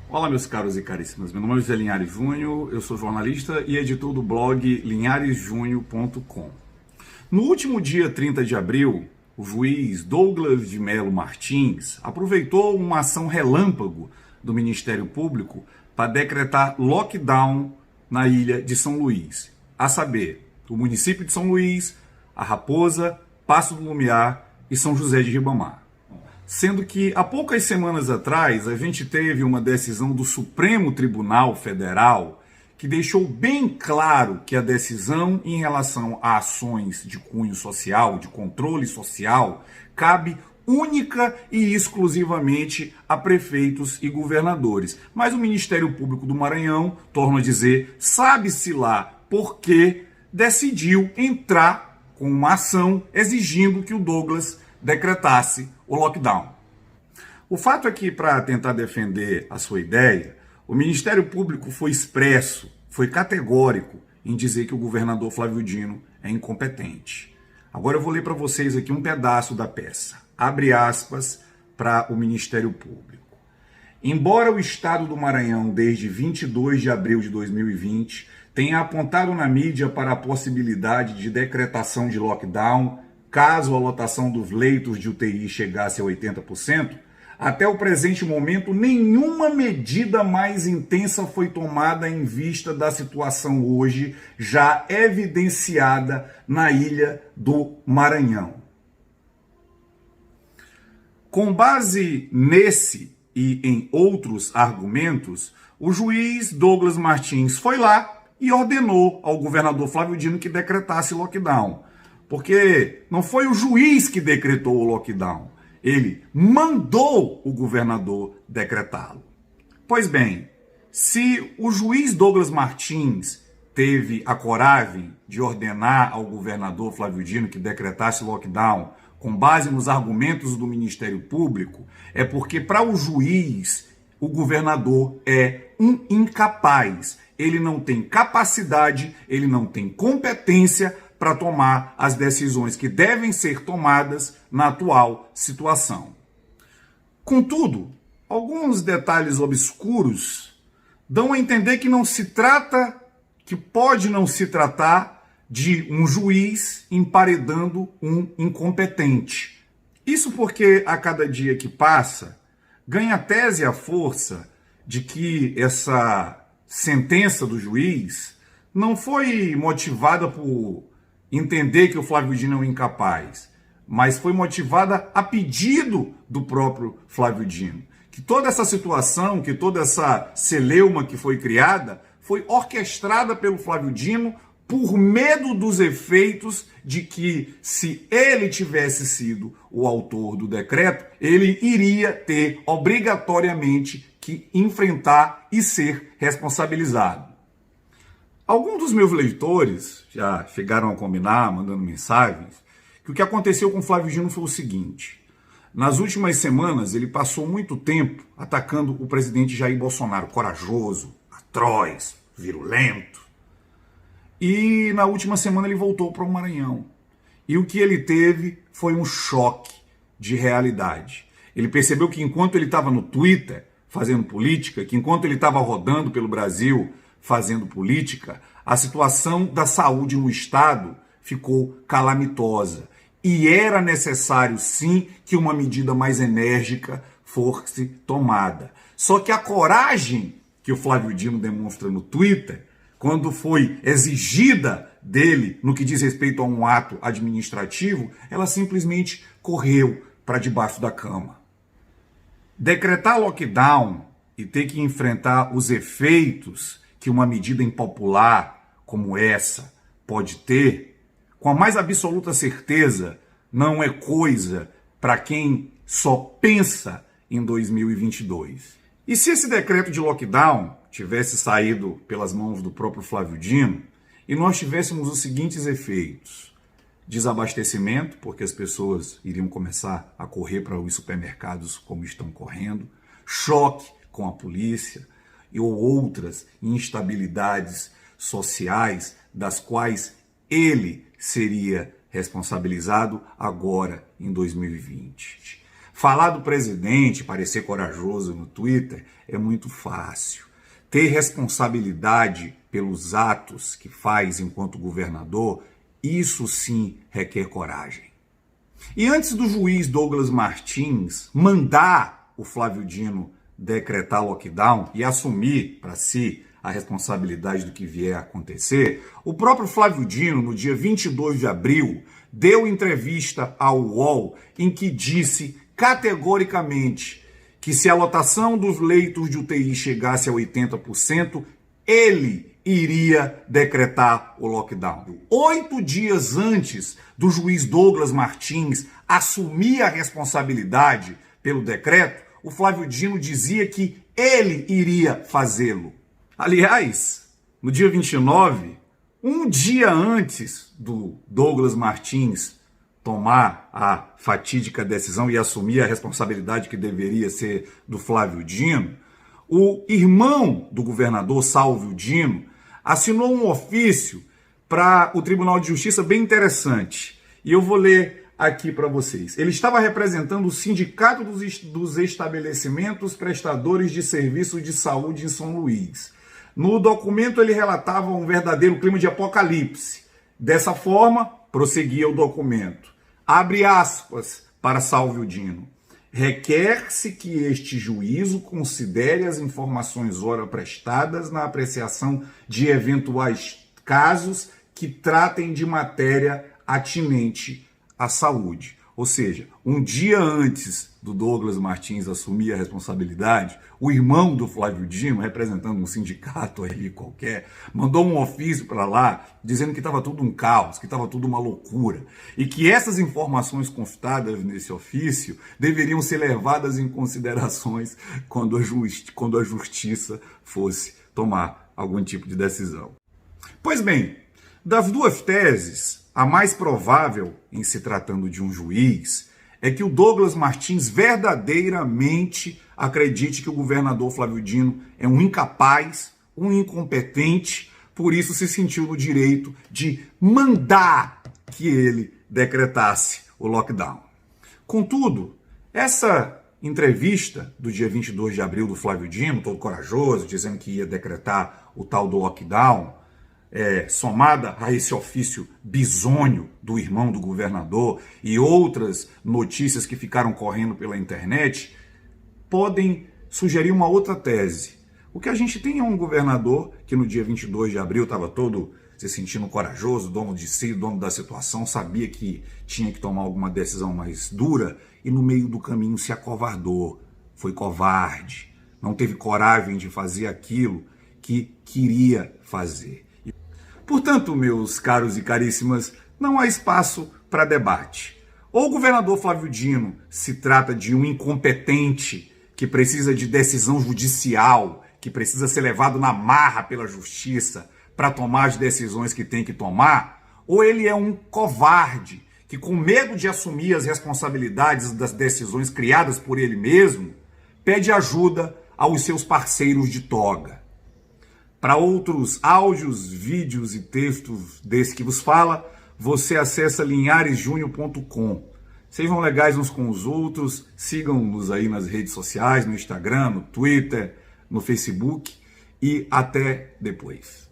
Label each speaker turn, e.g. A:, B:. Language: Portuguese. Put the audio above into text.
A: Olá, meus caros e caríssimas. Meu nome é José Linhares Júnior, eu sou jornalista e editor do blog linharesjunio.com. No último dia 30 de abril, o juiz Douglas de Melo Martins aproveitou uma ação relâmpago do Ministério Público para decretar lockdown na ilha de São Luís, a saber, o município de São Luís, a Raposa, Passo do Lumiar e São José de Ribamar. Sendo que há poucas semanas atrás a gente teve uma decisão do Supremo Tribunal Federal que deixou bem claro que a decisão em relação a ações de cunho social, de controle social, cabe única e exclusivamente a prefeitos e governadores. Mas o Ministério Público do Maranhão, torno a dizer, sabe-se lá por que decidiu entrar com uma ação exigindo que o Douglas decretasse o lockdown. O fato é que, para tentar defender a sua ideia, o Ministério Público foi expresso, foi categórico em dizer que o governador Flávio Dino é incompetente. Agora eu vou ler para vocês aqui um pedaço da peça. Abre aspas para o Ministério Público. Embora o Estado do Maranhão, desde 22 de abril de 2020, tenha apontado na mídia para a possibilidade de decretação de lockdown, caso a lotação dos leitos de UTI chegasse a 80%, até o presente momento nenhuma medida mais intensa foi tomada em vista da situação hoje já evidenciada na ilha do Maranhão. Com base nesse e em outros argumentos, o juiz Douglas Martins foi lá e ordenou ao governador Flávio Dino que decretasse lockdown. Porque não foi o juiz que decretou o lockdown, ele mandou o governador decretá-lo. Pois bem, se o juiz Douglas Martins teve a coragem de ordenar ao governador Flávio Dino que decretasse lockdown com base nos argumentos do Ministério Público, é porque para o juiz o governador é um incapaz. Ele não tem capacidade, ele não tem competência para tomar as decisões que devem ser tomadas na atual situação. Contudo, alguns detalhes obscuros dão a entender que não se trata, que pode não se tratar de um juiz emparedando um incompetente. Isso porque a cada dia que passa, ganha a tese e a força de que essa sentença do juiz não foi motivada por entender que o Flávio Dino é um incapaz, mas foi motivada a pedido do próprio Flávio Dino. Que toda essa situação, que toda essa celeuma que foi criada, foi orquestrada pelo Flávio Dino por medo dos efeitos de que, se ele tivesse sido o autor do decreto, ele iria ter obrigatoriamente que enfrentar e ser responsabilizado. Alguns dos meus leitores já chegaram a combinar, mandando mensagens, que o que aconteceu com Flávio Dino foi o seguinte: nas últimas semanas ele passou muito tempo atacando o presidente Jair Bolsonaro, corajoso, atroz, virulento. E na última semana ele voltou para o Maranhão. E o que ele teve foi um choque de realidade. Ele percebeu que enquanto ele estava no Twitter fazendo política, que enquanto ele estava rodando pelo Brasil fazendo política, a situação da saúde no Estado ficou calamitosa. E era necessário, sim, que uma medida mais enérgica fosse tomada. Só que a coragem que o Flávio Dino demonstra no Twitter, quando foi exigida dele no que diz respeito a um ato administrativo, ela simplesmente correu para debaixo da cama. Decretar lockdown e ter que enfrentar os efeitos que uma medida impopular como essa pode ter, com a mais absoluta certeza, não é coisa para quem só pensa em 2022. E se esse decreto de lockdown tivesse saído pelas mãos do próprio Flávio Dino e nós tivéssemos os seguintes efeitos: desabastecimento, porque as pessoas iriam começar a correr para os supermercados como estão correndo, choque com a polícia e ou outras instabilidades sociais das quais ele seria responsabilizado agora em 2020. Falar do presidente, parecer corajoso no Twitter, é muito fácil. Ter responsabilidade pelos atos que faz enquanto governador, isso sim requer coragem. E antes do juiz Douglas Martins mandar o Flávio Dino decretar lockdown e assumir para si a responsabilidade do que vier a acontecer, o próprio Flávio Dino, no dia 22 de abril, deu entrevista ao UOL em que disse categoricamente que se a lotação dos leitos de UTI chegasse a 80%, ele iria decretar o lockdown. 8 dias antes do juiz Douglas Martins assumir a responsabilidade pelo decreto, o Flávio Dino dizia que ele iria fazê-lo. Aliás, no dia 29, um dia antes do Douglas Martins tomar a fatídica decisão e assumir a responsabilidade que deveria ser do Flávio Dino, o irmão do governador, Salvio Dino, assinou um ofício para o Tribunal de Justiça bem interessante. E eu vou ler aqui para vocês. Ele estava representando o Sindicato dos Estabelecimentos Prestadores de Serviços de Saúde em São Luís. No documento ele relatava um verdadeiro clima de apocalipse. Dessa forma, prosseguia o documento. Abre aspas para Salvio Dino. Requer-se que este juízo considere as informações ora prestadas na apreciação de eventuais casos que tratem de matéria atinente à saúde. Ou seja, um dia antes do Douglas Martins assumir a responsabilidade, o irmão do Flávio Dino, representando um sindicato aí qualquer, mandou um ofício para lá dizendo que estava tudo um caos, que estava tudo uma loucura e que essas informações confitadas nesse ofício deveriam ser levadas em considerações quando a justiça fosse tomar algum tipo de decisão. Pois bem, das duas teses, a mais provável, em se tratando de um juiz, é que o Douglas Martins verdadeiramente acredite que o governador Flávio Dino é um incapaz, um incompetente, por isso se sentiu no direito de mandar que ele decretasse o lockdown. Contudo, essa entrevista do dia 22 de abril do Flávio Dino, todo corajoso, dizendo que ia decretar o tal do lockdown, somada a esse ofício bizonho do irmão do governador e outras notícias que ficaram correndo pela internet, podem sugerir uma outra tese. O que a gente tem é um governador que no dia 22 de abril estava todo se sentindo corajoso, dono de si, dono da situação, sabia que tinha que tomar alguma decisão mais dura e no meio do caminho se acovardou, foi covarde, não teve coragem de fazer aquilo que queria fazer. Portanto, meus caros e caríssimas, não há espaço para debate. Ou o governador Flávio Dino se trata de um incompetente que precisa de decisão judicial, que precisa ser levado na marra pela justiça para tomar as decisões que tem que tomar, ou ele é um covarde que, com medo de assumir as responsabilidades das decisões criadas por ele mesmo, pede ajuda aos seus parceiros de toga. Para outros áudios, vídeos e textos desse que vos fala, você acessa linharesjunior.com. Sejam legais uns com os outros, sigam-nos aí nas redes sociais, no Instagram, no Twitter, no Facebook e até depois.